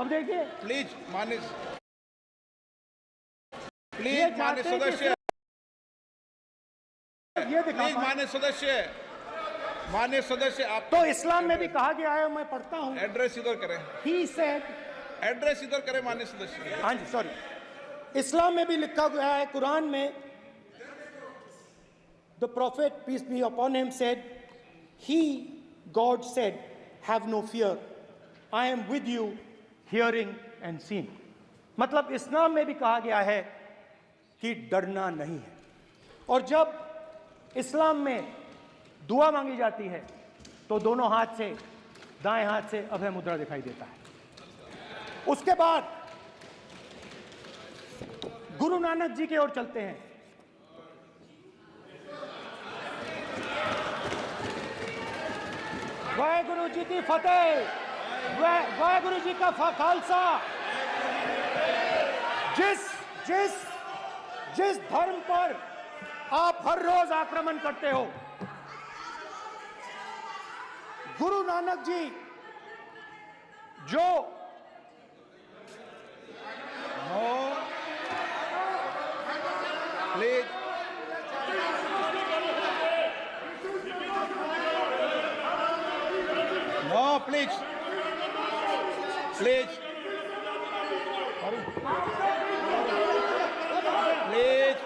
अब देखिए, प्लीज माननीय सदस्य, ये दिखा प्लीज माननीय सदस्य आप तो इस्लाम में भी कहा गया है, मैं पढ़ता हूँ। एड्रेस इधर करें, He said, एड्रेस इधर करें माननीय सदस्य। हाँ जी, सॉरी, इस्लाम में भी लिखा गया है, कुरान में, the prophet peace be upon him said, he, God said, have no fear, I am with you, hearing and seeing। मतलब इस्लाम में भी कहा गया है कि डरना नहीं है। और जब इस्लाम में दुआ मांगी जाती है तो दोनों हाथ से, दाएं हाथ से अभय मुद्रा दिखाई देता है। उसके बाद गुरु नानक जी की ओर चलते हैं। वाहेगुरु जी की फतेह, वाहेगुरु जी का खालसा। जिस धर्म पर आप हर रोज आक्रमण करते हो, गुरु नानक जी जो please please please please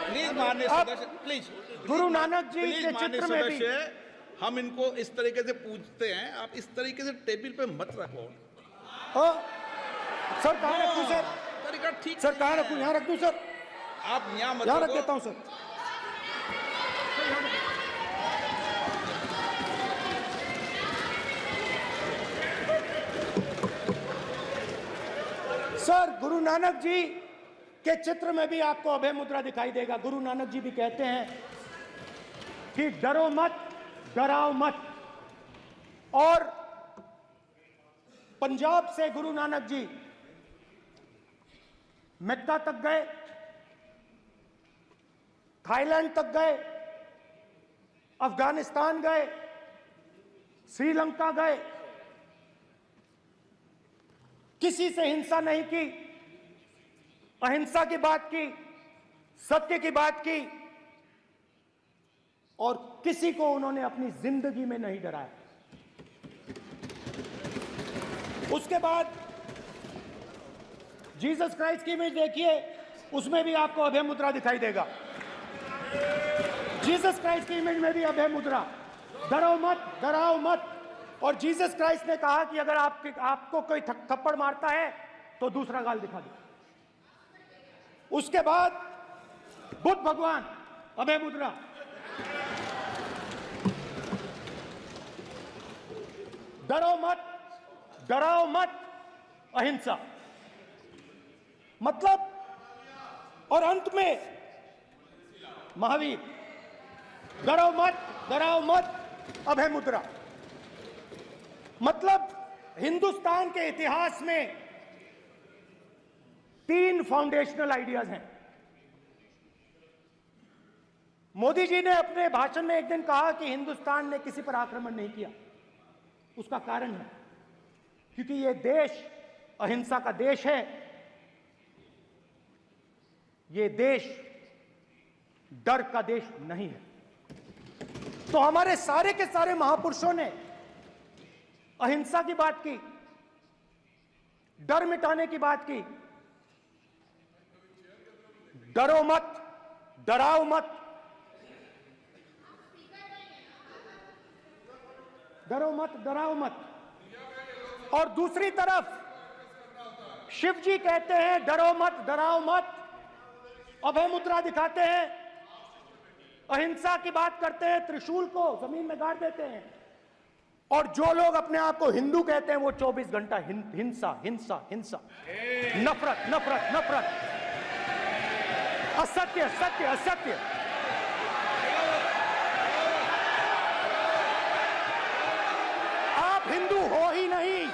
please माननीय सदस्य, प्लीज गुरु नानक जी के चित्र में भी हम इनको इस तरीके से पूछते हैं, आप इस तरीके से टेबल पे मत रखो। सर कहाँ रखूं सर? तरीका ठीक सर कहाँ रखूं? यहाँ रख दूं सर? आप यहाँ मत यहाँ रखो। रख देता हूँ सर। सर गुरु नानक जी के चित्र में भी आपको अभय मुद्रा दिखाई देगा। गुरु नानक जी भी कहते हैं कि डरो मत, डराओ मत। और पंजाब से गुरु नानक जी मेक्का तक गए, थाईलैंड तक गए, अफगानिस्तान गए, श्रीलंका गए, किसी से हिंसा नहीं की, अहिंसा की बात की, सत्य की बात की, और किसी को उन्होंने अपनी जिंदगी में नहीं डराया। उसके बाद जीसस क्राइस्ट की इमेज देखिए, उसमें भी आपको अभय मुद्रा दिखाई देगा। जीसस क्राइस्ट की इमेज में भी अभय मुद्रा, डरो मत, डराओ मत। और जीसस क्राइस्ट ने कहा कि अगर आपको कोई थप्पड़ मारता है तो दूसरा गाल दिखा दो। उसके बाद बुद्ध भगवान, अभय मुद्रा, डरो मत, डराओ मत, अहिंसा। मतलब, और अंत में महावीर, डरो मत, डराओ मत, अभय मुद्रा। मतलब हिंदुस्तान के इतिहास में 3 फाउंडेशनल आइडियाज हैं। मोदी जी ने अपने भाषण में एक दिन कहा कि हिंदुस्तान ने किसी पर आक्रमण नहीं किया। उसका कारण है क्योंकि यह देश अहिंसा का देश है। यह देश डर का देश नहीं है। तो हमारे सारे के सारे महापुरुषों ने अहिंसा की बात की, डर मिटाने की बात की। डरो मत, डराओ मत, डरो मत, डराओ मत। और दूसरी तरफ शिव जी कहते हैं डरो मत, डराओ मत, अभय मुद्रा दिखाते हैं, अहिंसा की बात करते हैं, त्रिशूल को जमीन में गाड़ देते हैं। और जो लोग अपने आप को हिंदू कहते हैं वो 24 घंटा हिंसा, हिंसा, हिंसा, नफरत, नफरत, नफरत, असत्य, सत्य, असत्य। आप हिंदू हो ही नहीं।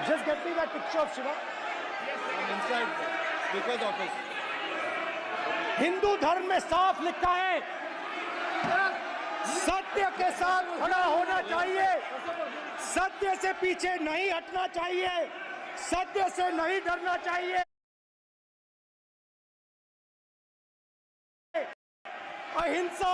Just get me that picture of Shiva. I'm inside speaker's office. Hindu धर्म में साफ लिखा है सत्य के साथ खड़ा होना चाहिए, सत्य से पीछे नहीं हटना चाहिए, सत्य से नहीं डरना चाहिए। अहिंसा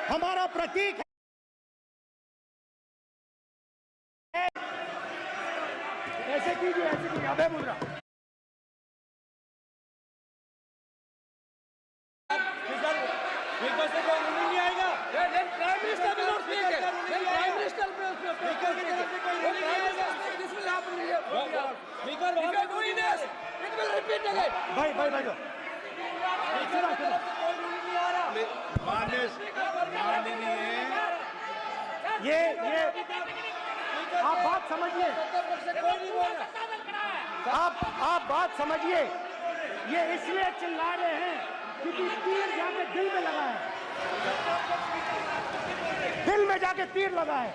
हमारा प्रतीक है। ऐसे कीजिए, अबे बोल रहा नहीं आएगा। Prime minister will not speak. Then Prime Minister will speak. This will happen here. If you are doing this, it will repeat again. भाई ये आप बात समझिए, आप बात समझिए। ये इसलिए चिल्ला रहे हैं क्योंकि तीर जाके दिल में लगा है, दिल में जाके तीर लगा है,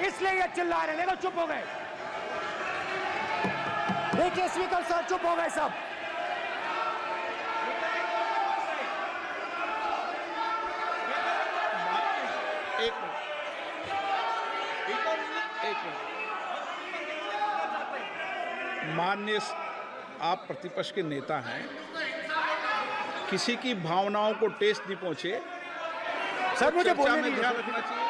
इसलिए ये चिल्ला रहे हैं। देखो चुप हो गए, देखिए स्पीकर साहब चुप हो गए सब। एक मिनट। माननीय, आप प्रतिपक्ष के नेता हैं, किसी की भावनाओं को ठेस नहीं पहुंचे। सर मुझे बोलने में ध्यान रखना चाहिए।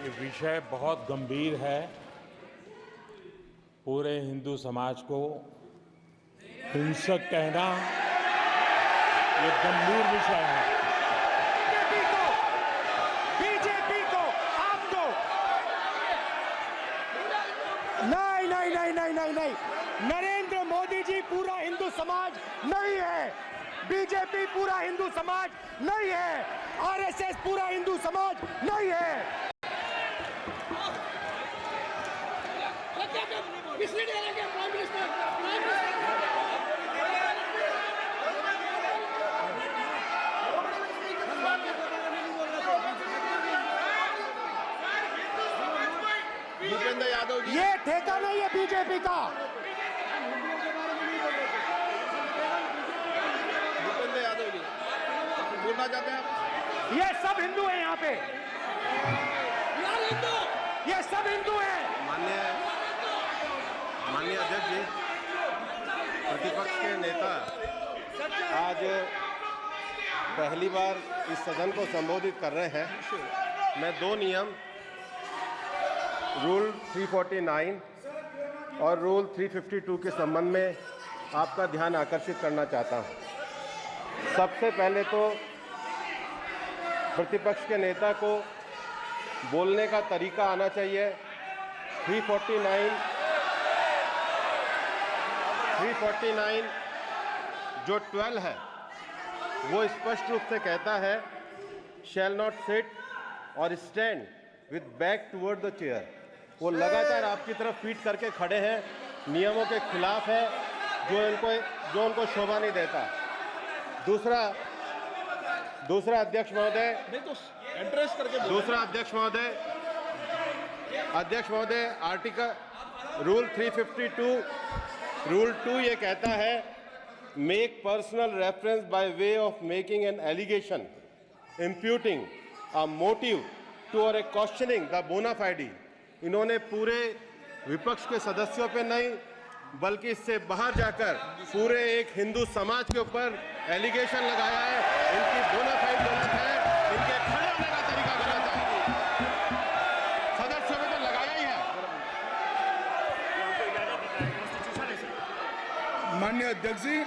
ये विषय बहुत गंभीर है, पूरे हिंदू समाज को हिंसक कहना ये गंभीर विषय है। बीजेपी को आपको नहीं, नरेंद्र मोदी जी पूरा हिंदू समाज नहीं है, बीजेपी पूरा हिंदू समाज नहीं है, आरएसएस पूरा हिंदू समाज नहीं है। भूपेंद्र यादव जी, ये ठेका नहीं है बीजेपी का। भूपेंद्र यादव जी बोलना चाहते हैं आप? ये सब हिंदू हैं यहाँ पे, ये सब हिंदू हैं। माननीय अध्यक्ष जी, प्रतिपक्ष के नेता आज पहली बार इस सदन को संबोधित कर रहे हैं। मैं दो नियम रूल 349 और रूल 352 के संबंध में आपका ध्यान आकर्षित करना चाहता हूं। सबसे पहले तो प्रतिपक्ष के नेता को बोलने का तरीका आना चाहिए। 349 जो 12 है वो स्पष्ट रूप से कहता है शैल नॉट सिट और stand with back toward the chair. वो लगातार आपकी तरफ पीठ करके खड़े हैं, नियमों के खिलाफ है, जो उनको शोभा नहीं देता। दूसरा अध्यक्ष महोदय, एड्रेस करके दूसरा अध्यक्ष महोदय आर्टिकल रूल 352 रूल 2 ये कहता है make personal reference by way of making an allegation imputing a motive to और ए क्वेश्चनिंग द बोना फाइडी। इन्होंने पूरे विपक्ष के सदस्यों पे नहीं बल्कि इससे बाहर जाकर पूरे एक हिंदू समाज के ऊपर एलिगेशन लगाया है। इनकी बोना फाइड गलत है, इनके खड़े होने का तरीका गलत है। सदस्यों में तो लगाया ही है। माननीय अध्यक्ष जी,